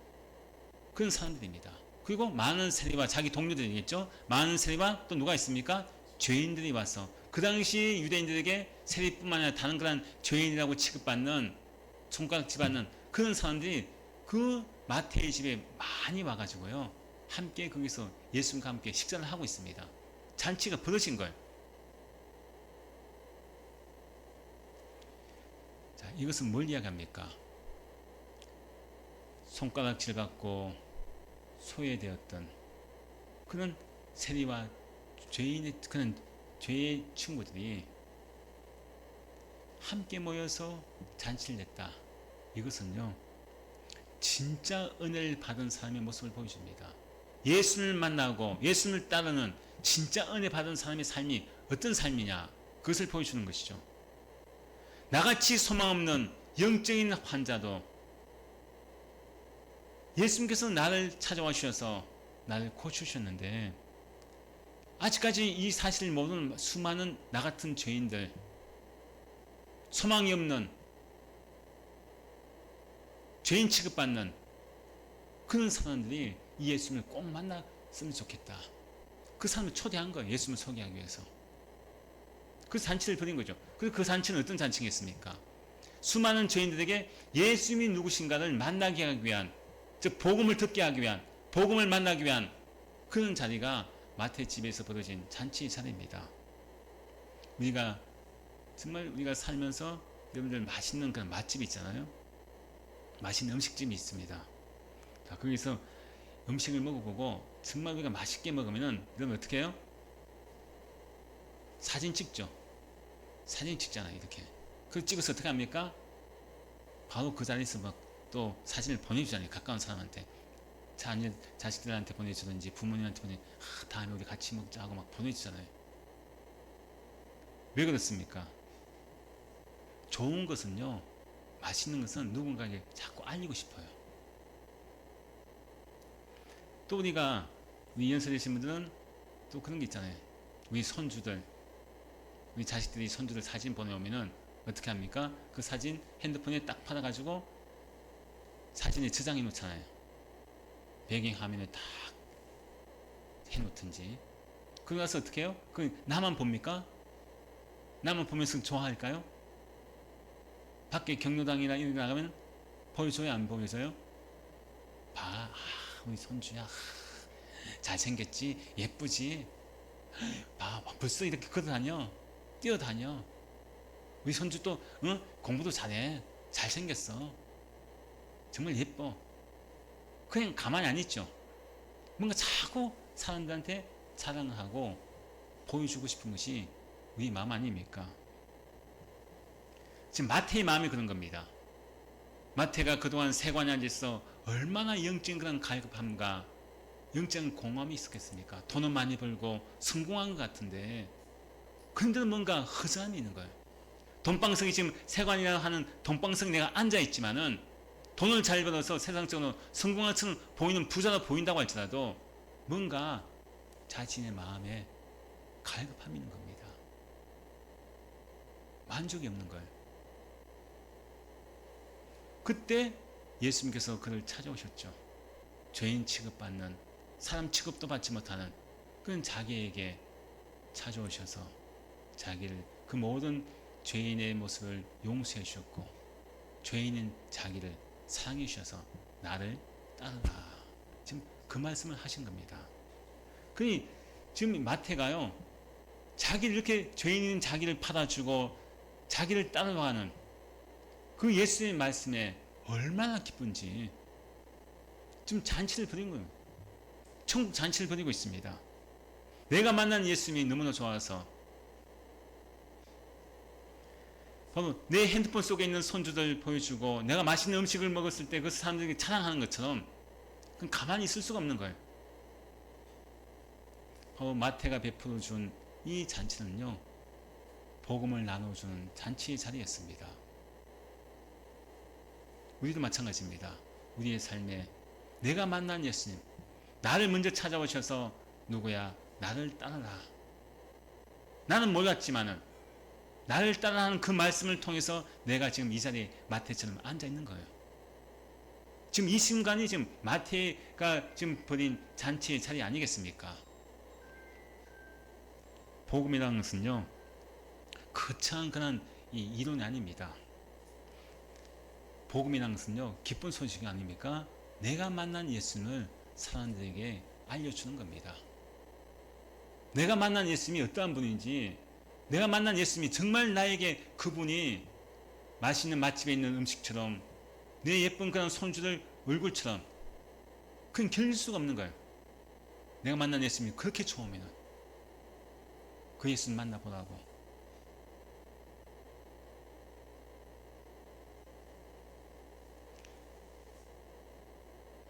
그런 사람들입니다. 그리고 많은 세리와, 자기 동료들이겠죠. 많은 세리와 또 누가 있습니까? 죄인들이 와서, 그 당시 유대인들에게 세리뿐만 아니라 다른 그런 죄인이라고 취급받는, 손가락질받는 그런 사람들이 그 마태의 집에 많이 와가지고요, 함께 거기서 예수님과 함께 식사를 하고 있습니다. 잔치가 벌어진 거예요. 자, 이것은 뭘 이야기합니까? 손가락질 받고 소외되었던 그런 세리와 죄인의, 그런 죄의 친구들이 함께 모여서 잔치를 냈다. 이것은요, 진짜 은혜를 받은 사람의 모습을 보여줍니다. 예수를 만나고 예수를 따르는 진짜 은혜 받은 사람의 삶이 어떤 삶이냐, 그것을 보여주는 것이죠. 나같이 소망 없는 영적인 환자도 예수님께서 나를 찾아와 주셔서 나를 고쳐주셨는데, 아직까지 이 사실을 모르는 수많은 나 같은 죄인들, 소망이 없는, 죄인 취급받는 그런 사람들이 이 예수님을 꼭 만났으면 좋겠다. 그 사람을 초대한 거예요. 예수님을 소개하기 위해서. 그 잔치를 벌인 거죠. 그리고 그 잔치는 어떤 잔치겠습니까? 수많은 죄인들에게 예수님이 누구신가를 만나게 하기 위한, 즉 복음을 듣게 하기 위한, 복음을 만나기 위한 그런 자리가 마태 집에서 벌어진 잔치 자리입니다. 우리가 정말 우리가 살면서 여러분들 맛있는 그런 맛집이 있잖아요. 맛있는 음식집이 있습니다. 자, 거기서 음식을 먹어보고 정말 우리가 맛있게 먹으면은 여러분 어떻게 해요? 사진 찍죠. 사진 찍잖아요. 이렇게. 그걸 찍어서 어떻게 합니까? 바로 그 자리에서 막 또 사진을 보내주잖아요. 가까운 사람한테. 자식들한테 보내주든지 부모님한테 다음에 우리 같이 먹자 하고 막 보내주잖아요. 왜 그렇습니까? 좋은 것은요, 맛있는 것은 누군가에게 자꾸 알리고 싶어요. 또 우리 연세되신 분들은 또 그런 게 있잖아요. 우리 손주들, 우리 자식들이 손주들 사진 보내오면은 어떻게 합니까? 그 사진 핸드폰에 딱 받아가지고 사진에 저장해 놓잖아요. 배경 화면에 딱 해놓든지. 그러고 나서 어떻게 해요? 그 나만 봅니까? 나만 보면서 좋아할까요? 밖에 경로당이나 이런 데 나가면 보여줘요? 안 보여줘요? 봐, 우리 손주야, 잘생겼지, 예쁘지, 봐, 벌써 이렇게 걸어다녀, 뛰어다녀. 우리 손주 또 공부도 잘해, 잘생겼어, 정말 예뻐. 그냥 가만히 안 있죠. 뭔가 자꾸 사람들한테 자랑하고 보여주고 싶은 것이 우리 마음 아닙니까? 지금 마태의 마음이 그런 겁니다. 마태가 그동안 세관에 앉아서 얼마나 영적인 그런 갈급함과 영적인 공허함이 있었겠습니까? 돈은 많이 벌고 성공한 것 같은데 그런데도 뭔가 허전함이 있는 거예요. 돈방석이 지금 세관이라 하는 돈방석에 내가 앉아있지만은 돈을 잘 벌어서 세상적으로 성공한 것처럼 보이는 부자로 보인다고 할지라도 뭔가 자신의 마음에 갈급함이 있는 겁니다. 만족이 없는 거예요. 그때 예수님께서 그를 찾아오셨죠. 죄인 취급받는, 사람 취급도 받지 못하는 그런 자기에게 찾아오셔서 자기를, 그 모든 죄인의 모습을 용서해 주셨고 죄인인 자기를 사랑해 주셔서 나를 따르라. 지금 그 말씀을 하신 겁니다. 그러니 지금 마태가요, 자기를 이렇게 죄인인 자기를 받아주고 자기를 따라가는 그 예수님의 말씀에 얼마나 기쁜지 지금 잔치를 벌인 거예요. 천국 잔치를 벌이고 있습니다. 내가 만난 예수님이 너무나 좋아서 바로 내 핸드폰 속에 있는 손주들 보여주고 내가 맛있는 음식을 먹었을 때 그 사람들에게 자랑하는 것처럼 그건 가만히 있을 수가 없는 거예요. 바로 마태가 베풀어 준 이 잔치는요, 복음을 나눠주는 잔치의 자리였습니다. 우리도 마찬가지입니다. 우리의 삶에 내가 만난 예수님, 나를 먼저 찾아오셔서 누구야? 나를 따르라. 나는 몰랐지만은 나를 따라하는 그 말씀을 통해서 내가 지금 이 자리에 마태처럼 앉아 있는 거예요. 지금 이 순간이 지금 마태가 지금 벌인 잔치의 자리 아니겠습니까? 복음이라는 것은요, 거창한 그런 이론이 아닙니다. 복음이라는 것은요, 기쁜 소식이 아닙니까? 내가 만난 예수님을 사람들에게 알려주는 겁니다. 내가 만난 예수님이 어떠한 분인지, 내가 만난 예수님이 정말 나에게 그분이 맛있는 맛집에 있는 음식처럼 내 예쁜 그런 손주들 얼굴처럼 그건 견딜 수가 없는 거예요. 내가 만난 예수님이 그렇게 좋으면 그 예수님 만나보라고.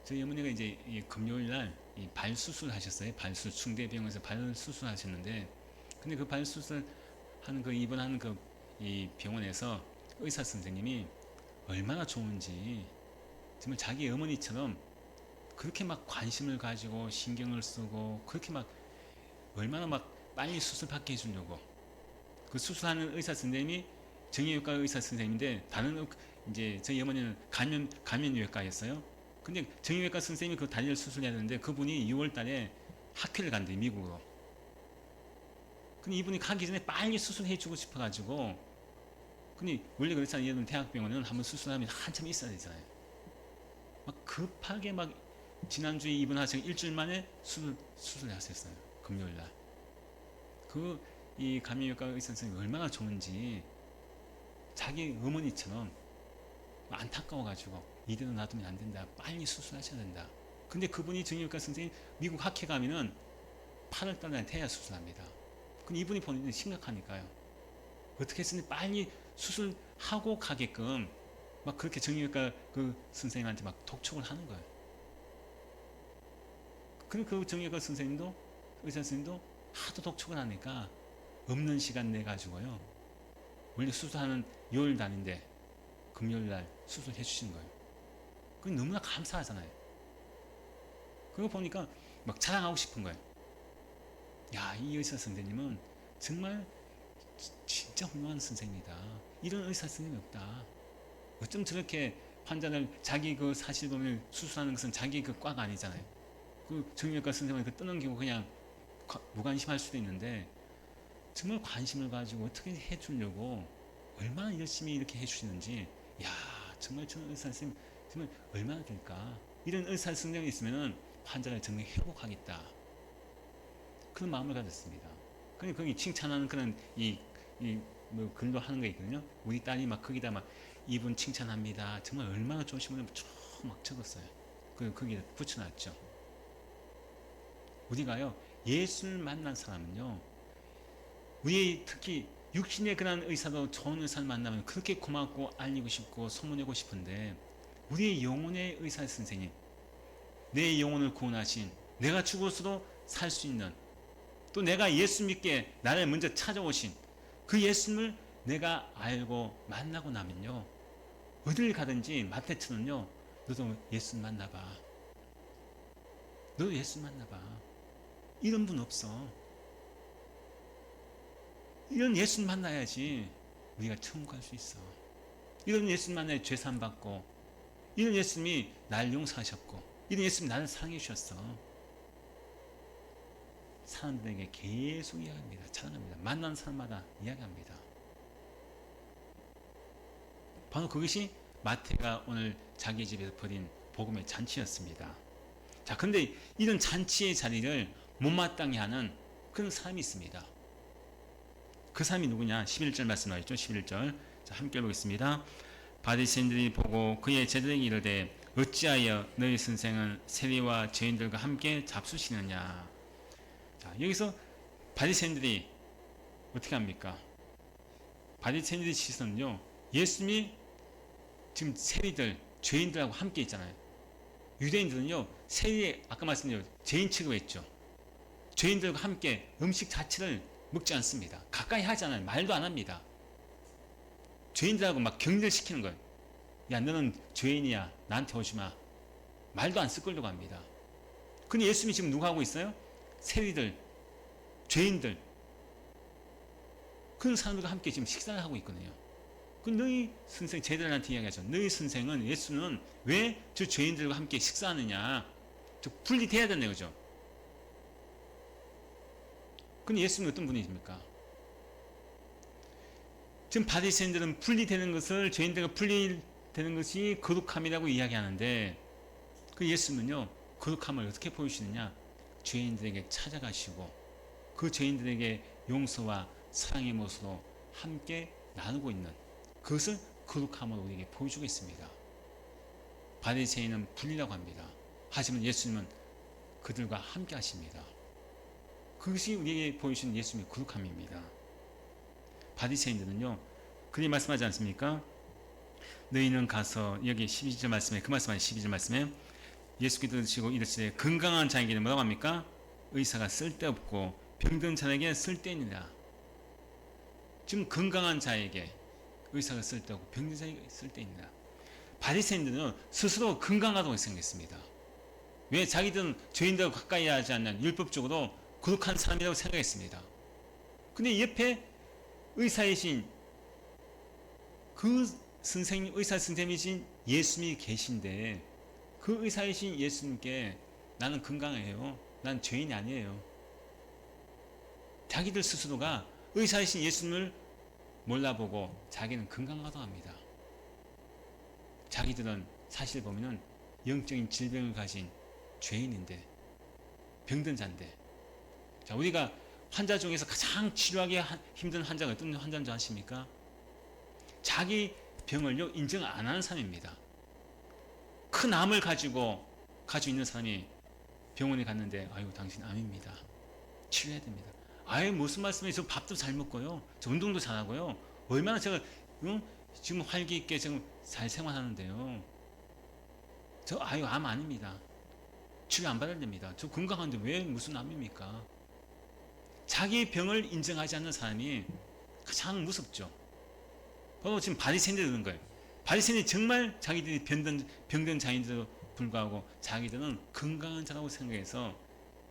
저희 어머니가 이제 금요일 날 발 수술 하셨어요. 발수 충대병원에서 발 수술 하셨는데, 근데 그 발 수술 하는 그 입원하는 그 이 병원에서 의사 선생님이 얼마나 좋은지, 정말 자기 어머니처럼 그렇게 막 관심을 가지고 신경을 쓰고 그렇게 막 얼마나 막 빨리 수술 받게 해주려고. 그 수술하는 의사 선생님이 정형외과 의사 선생님인데, 다른 이제 저희 어머니는 감면외과였어요. 근데 정형외과 선생님이 그 다리를 수술해야 되는데 그분이 6월달에 학회를 간대, 미국으로. 근데 이분이 가기 전에 빨리 수술해주고 싶어가지고, 근데 원래 그렇잖아요. 예를 들면 대학병원은 한번 수술하면 한참 있어야 되잖아요. 막 급하게 막 지난주에 입원하신 일주일 만에 수술을 하셨어요. 금요일날. 이 감염외과 의사 선생님이 얼마나 좋은지 자기 어머니처럼 안타까워가지고 이대로 놔두면 안 된다. 빨리 수술하셔야 된다. 근데 그분이 정형외과 선생님 미국 학회 가면은 8월달에 태아 수술합니다. 근데 이분이 보는 심각하니까요. 어떻게 했으니 빨리 수술하고 가게끔 막 그렇게 정형외과 그 선생님한테 막 독촉을 하는 거예요. 근데 그 정형외과 선생님도, 의사 선생님도 하도 독촉을 하니까 없는 시간 내 가지고요, 원래 수술하는 6월 달인데 금요일날 수술해 주신 거예요. 그게 너무나 감사하잖아요. 그거 보니까 막 자랑하고 싶은 거예요. 야, 이 의사 선생님은 정말 진짜 훌륭한 선생님이다. 이런 의사 선생님이 없다. 어쩜 저렇게 환자를, 자기 그 사실범을 수술하는 것은 자기 그 과가 아니잖아요. 그 정형외과 선생님은 그 떠넘기고 그냥 무관심할 수도 있는데 정말 관심을 가지고 어떻게 해주려고 얼마나 열심히 이렇게 해주시는지, 야, 정말 저는 의사 선생님 정말 얼마나 될까. 이런 의사선생님이 있으면 환자를 정말 회복하겠다, 그런 마음을 가졌습니다. 그러니 거기 칭찬하는 그런 뭐 글도 하는 거 있거든요. 우리 딸이 막 거기다 막 이분 칭찬합니다, 정말 얼마나 좋으신 분을 막 적었어요. 거기에 붙여놨죠. 우리가요, 예수를 만난 사람은요, 우리 특히 육신의 그런 의사도 좋은 의사를 만나면 그렇게 고맙고 알리고 싶고 소문내고 싶은데, 우리의 영혼의 의사 선생님, 내 영혼을 구원하신, 내가 죽어서도 살 수 있는, 또 내가 예수 믿게 나를 먼저 찾아오신 그 예수님을 내가 알고 만나고 나면요, 어딜 가든지 마태처럼요, 너도 예수 만나봐, 너도 예수 만나봐. 이런 분 없어. 이런 예수 만나야지 우리가 천국 갈 수 있어. 이런 예수 만나야 죄산 받고, 이런 예수님이 날 용서하셨고, 이런 예수님이 나를 사랑해 주셨어. 사람들에게 계속 이야기합니다. 찬양합니다. 만난 사람마다 이야기합니다. 바로 그것이 마태가 오늘 자기 집에서 벌인 복음의 잔치였습니다. 자, 근데 이런 잔치의 자리를 못마땅해 하는 그런 사람이 있습니다. 그 사람이 누구냐? 11절 말씀 나와있죠. 11절. 자, 함께 보겠습니다. 바리새인들이 보고 그의 제자들에게 이르되 어찌하여 너희 선생은 세리와 죄인들과 함께 잡수시느냐. 자, 여기서 바리새인들이 어떻게 합니까? 바리새인들의 시선은요, 예수님이 지금 세리들, 죄인들하고 함께 있잖아요. 유대인들은요, 세리, 아까 말씀드린 죄인 취급했죠. 죄인들과 함께 음식 자체를 먹지 않습니다. 가까이 하지 않아요. 말도 안 합니다. 죄인들하고 막 경멸시키는 거예요. 야, 너는 죄인이야, 나한테 오지 마. 말도 안 섞으려고 합니다. 근데 예수님이 지금 누가 하고 있어요? 세리들, 죄인들, 그런 사람들과 함께 지금 식사를 하고 있거든요. 그 너희 선생, 제자들한테 이야기하죠. 너희 선생은, 예수는 왜 저 죄인들과 함께 식사하느냐? 저 분리돼야 된다, 그죠? 근데 예수는 어떤 분이십니까? 지금 바리새인들은 분리되는 것을, 죄인들과 분리되는 것이 거룩함이라고 이야기하는데, 그 예수는요, 거룩함을 어떻게 보이시느냐? 죄인들에게 찾아가시고 그 죄인들에게 용서와 사랑의 모습으로 함께 나누고 있는, 그것을 거룩함으로 우리에게 보여주고 있습니다. 바리새인은 분리라고 합니다. 하지만 예수님은 그들과 함께 하십니다. 그것이 우리에게 보여주는 예수님의 거룩함입니다. 바리새인들은요, 그리 말씀하지 않습니까? 너희는 가서, 여기 12절 말씀에, 그 말씀하는 12절 말씀에 예수께서 드시고 이르시되 건강한 자에게는 뭐라고 합니까? 의사가 쓸데없고 병든 자에게 쓸데있느니라. 지금 건강한 자에게 의사가 쓸데없고 병든 자에게 쓸데있느니라. 바리새인들은 스스로 건강하다고 생각했습니다. 왜? 자기들은 죄인들과 가까이 하지 않는 율법적으로 거룩한 사람이라고 생각했습니다. 근데 옆에 의사이신 그 선생님, 의사 선생님이신 예수님이 계신데, 그 의사이신 예수님께 나는 건강해요, 난 죄인이 아니에요, 자기들 스스로가 의사이신 예수님을 몰라보고 자기는 건강하다고 합니다. 자기들은 사실 보면은 영적인 질병을 가진 죄인인데, 병든 자인데. 자, 우리가 환자 중에서 가장 치료하기 힘든 환자가 어떤 환자인 줄 아십니까? 자기 병을요, 인정 안 하는 사람입니다. 큰 암을 가지고 있는 사람이 병원에 갔는데, 아유, 당신 암입니다, 치료해야 됩니다. 아유, 무슨 말씀이에요? 저 밥도 잘 먹고요, 저 운동도 잘하고요, 얼마나 제가 지금 활기 있게 지금 잘 생활하는데요, 저 아유, 암 아닙니다, 치료 안 받아야 됩니다, 저 건강한데 왜 무슨 암입니까? 자기 병을 인정하지 않는 사람이 가장 무섭죠. 바로 지금 바리새인들이 그런 거예요. 바리새인이 정말 자기들이 병든 자인들도 불구하고 자기들은 건강한 자라고 생각해서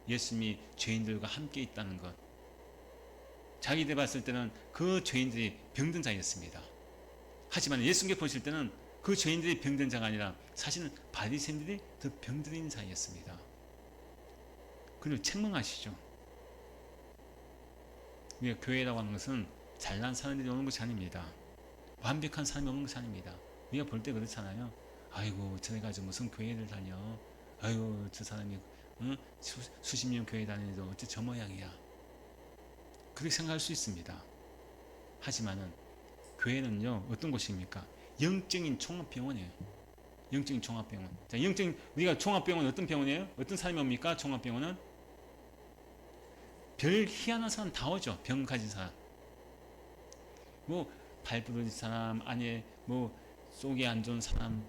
예수님이 죄인들과 함께 있다는 것, 자기들 봤을 때는 그 죄인들이 병든 자였습니다. 하지만 예수님께 보실 때는 그 죄인들이 병든 자가 아니라 사실은 바리새인들이 더 병든 자였습니다. 그리고 책망하시죠. 우리가 교회라고 하는 것은 잘난 사람들이 오는 것이 아닙니다. 완벽한 사람이 오는 것이 아닙니다. 우리가 볼 때 그렇잖아요. 아이고 저래 가지고 무슨 교회를 다녀. 아이고 저 사람이 수십 년 교회 다니는데 어째 저 모양이야. 그렇게 생각할 수 있습니다. 하지만은 교회는요 어떤 곳입니까? 영적인 종합병원이에요. 영적인 종합병원. 자, 영적인 우리가 종합병원 어떤 병원이에요? 어떤 사람이 옵니까? 종합병원은 별 희한한 사람 다 오죠. 병 가진 사람. 뭐 발부러진 사람, 안에 뭐 속이 안 좋은 사람,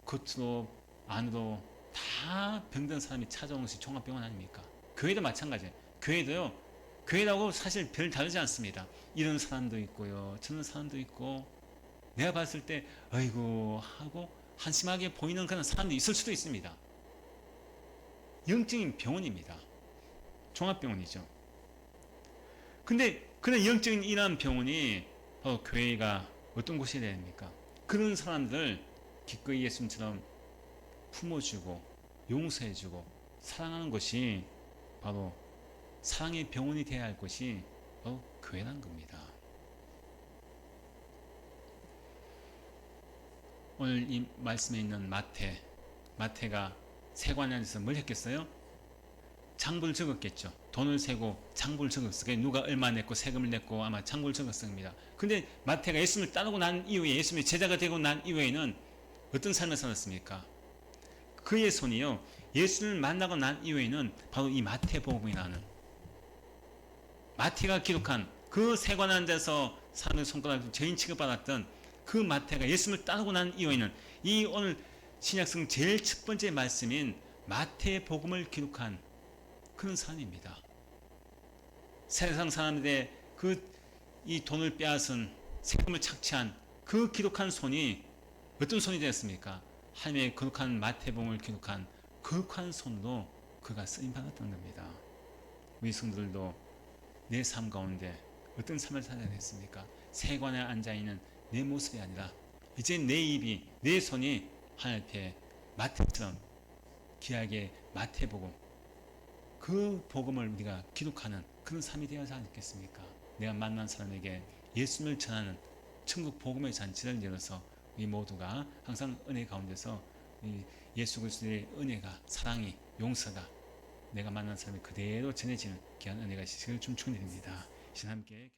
겉으로 안으로 다 병든 사람이 찾아오는 것이 종합병원 아닙니까? 교회도 마찬가지예요. 교회도요. 교회라고 사실 별 다르지 않습니다. 이런 사람도 있고요. 저런 사람도 있고 내가 봤을 때 아이고 하고 한심하게 보이는 그런 사람도 있을 수도 있습니다. 영적인 병원입니다. 종합병원이죠. 근데 그런 영적인 이러한 병원이 바로 교회가 어떤 곳이 되야 됩니까? 그런 사람들을 기꺼이 예수님처럼 품어주고 용서해주고 사랑하는 것이 바로 사랑의 병원이 되어야 할 것이 바로 교회란 겁니다. 오늘 이 말씀에 있는 마태가 세관에 앉아서 뭘 했겠어요? 장부를 적었겠죠. 돈을 세고 장부를 적었어요. 누가 얼마 냈고 세금을 냈고 아마 장부를 적었을 겁니다. 근데 마태가 예수님을 따르고 난 이후에 예수님의 제자가 되고 난 이후에는 어떤 삶을 살았습니까? 그의 손이요 예수님을 만나고 난 이후에는 바로 이 마태복음이라는 마태가 기록한 그 세관에 앉아서 사람의 손가락으로 죄인 취급받았던 그 마태가 예수님을 따르고 난 이후에는 이 오늘 신약성 제일 첫 번째 말씀인 마태복음을 기록한 그런 사람입니다. 세상 사람들의 이 돈을 빼앗은 세금을 착취한 그 기록한 손이 어떤 손이 되었습니까? 하나님의 거룩한 마태복음을 기록한 거룩한 손으로 그가 쓰임 받았던 겁니다. 우리 성도들도 내 삶 가운데 어떤 삶을 살아야 됐습니까? 세관에 앉아 있는 내 모습이 아니라 이제 내 입이 내 손이 하나님 앞에 마태처럼 귀하게 마태복음 그 복음을 우리가 기록하는 그런 삶이 되어야 하지 않겠습니까? 내가 만난 사람에게 예수님을 전하는 천국 복음의 잔치를 열어서 우리 모두가 항상 은혜 가운데서 예수 그리스도의 은혜가 사랑이 용서가 내가 만난 사람이 그대로 전해지는 귀한 은혜가 있으시길 좀 축원드립니다. 신 함께